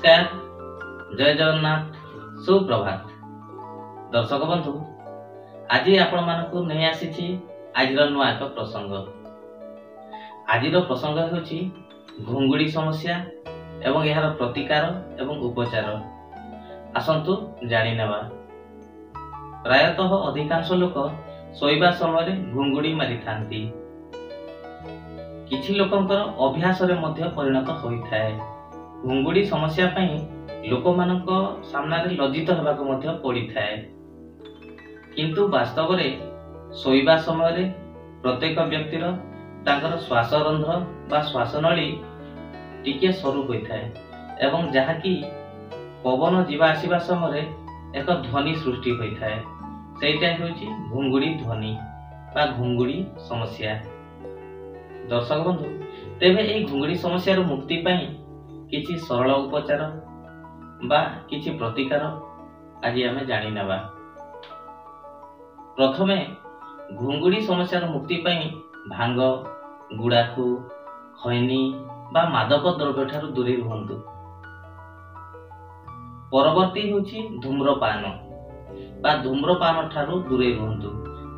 नमस्कार, जय जगन्नाथ, सुप्रभात। दर्शक बंधु, आज आपण मानकु नहीं आसी आज नुआ एक प्रसंग। आज प्रसंग होची घुंगुड़ी समस्या एवं यार प्रतिकार एवं उपचार। आसंतु जानि नेबा। प्रायतः अधिकांश लोक सोइबा समय घुंगुड़ी मारी थांती। किछि लोकंकर अभ्यास रे मध्य परिणत होइथाय। घुंगुड़ी समस्या पई लोक मानक सामना रे लज्जित हेबाक मध्य पड़िथाय, किंतु वास्तव रे सोइबा समय रे प्रत्येक व्यक्तिर तांकर श्वासरंध्र बा श्वासनली टिके सरू होइथाय एवं जहाँकि पवन जीवा आसीबा समय एक ध्वनि सृष्टि होइथाय। सेटा होची घुंगुड़ी ध्वनि बा घुंगुड़ी समस्या। दर्शक बंधु, तेबे एई घुंगुड़ी समस्या मुक्ति पई किछि सरल उपचार बा किछि प्रतिकार आज आमे जानि नेबा। प्रथमे घुंगुड़ी समस्या मुक्ति पई भांग, गुड़ाखु, खैनी बा मादक द्रव्य ठारू दूरे रहंतु। परवर्ती होछि धूम्रपान बा धूम्रपान ठारू दूरे रहंतु,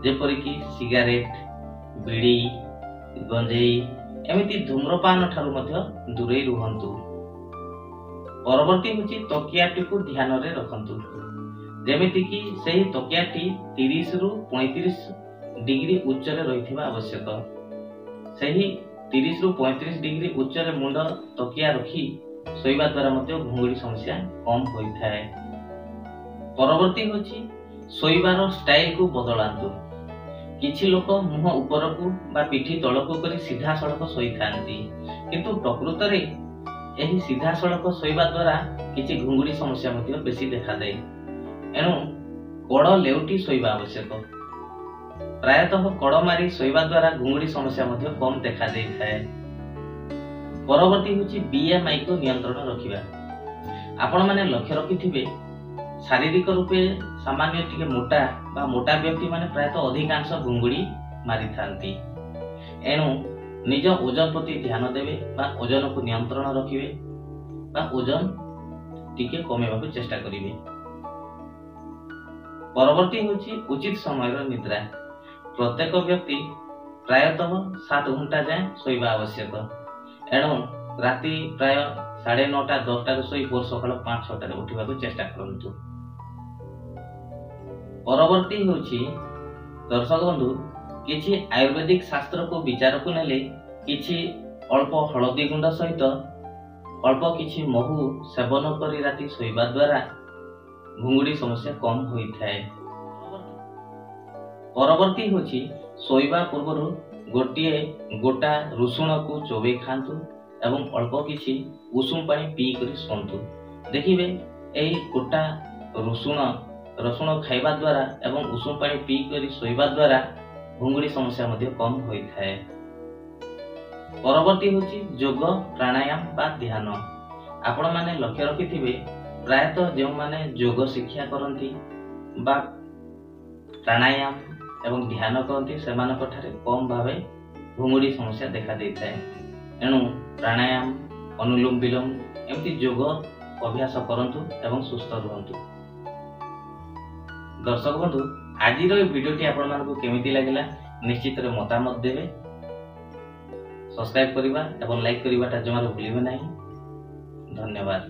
जेपरि कि सिगारेट, बीड़ी, गंजेई एमिति धूम्रपान ठारू मध्य दूरे रहंतु। परवर्ती होछि तकियाटी को ध्यान रे रखंतु, जेमिति कि सेही तकियाटी 30 रु 35 डिग्री उच्च रे रहिथिबा आवश्यक। सेही 30 रु 35 डिग्री उच्च रे मुंड तकिया रखी सोइबा द्वारा मध्य घुंगुड़ी समस्या कम होइथाय। परवर्ती होछि सोइबार स्टाइल को बदलांतु। किछि लोक मुह ऊपर को बा पिठी तळको करी सीधा सड़क सोई थांती, किंतु प्रकृत रे एही सीधा सड़क सोइबा द्वारा किछि घुंगुड़ी समस्या मध्य बेसी देखा दे। एनु कड़ लेउटी सोइबा आवश्यक। प्रायतः कड़ मारी सोइबा द्वारा घुंगुड़ी समस्या मध्य कम देखा देइथाय। परवर्ती होछि बीएमआई को नियंत्रण रखिबा। आपण माने लक्ष्य रखिथिबे शारीरिक रूपे सामान्य टिके मोटा बा मोटा व्यक्ति माने प्रायतः अधिकांश घुंगुड़ी मारी थांती। एनु निज ओजन प्रति ध्यान देवे बा ओजन को नियंत्रण रखिबे बा ओजन टिके कमेबाक चेष्टा करिवे। परवर्ती होछि उचित समय निद्रा। प्रत्येक व्यक्ति प्रायतः 7 घंटा जाए सोइबा आवश्यक। एणु राति प्राय 9:30 10 सोई भोर सकाळ 5-6 उठिबाक चेष्टा करंतु। परवर्ती होछि दर्शक बंधु, किछि आयुर्वेदिक शास्त्र को विचार को नेले किछि अल्प हळदी गुंड सहित अल्प किछि महू सेवन करी राति सोइबा द्वारा घुंगुड़ी समस्या कम होइथाय। परवर्ती होछि सोइबा पूर्वरु गोटिए गोटा रसुण को चोबे खांतु एवं अल्प किछि उषुम पानी पी करी सोंतु। देखिबे एई गोटा रसुण खाइबा द्वारा एवं उषुम पानी पी करी सोइबा द्वारा घुंगुड़ी समस्या मध्य कम होइथाय। परवर्ती होछि योग, प्राणायाम बा ध्यान। आपण माने लक्ष्य रखिथिबे प्रायतः जो माने योग शिक्षा करंती बा प्राणायाम एवं ध्यान करंती सेमानक ठारे कम भावे घुंगुड़ी समस्या देखा देइथाय। एणु प्राणायाम, अनुलोम विलोम एमती योग अभ्यास करंतु एवं सुस्थ रहंतु। दर्शक बंधु, आज भिडियोटी आपण मानकु केमिति लागिला निश्चित रे मतामत देबे। सब्सक्राइब करिबा एवं लाइक करिबाटा जमार भूलिबे नाही। धन्यवाद।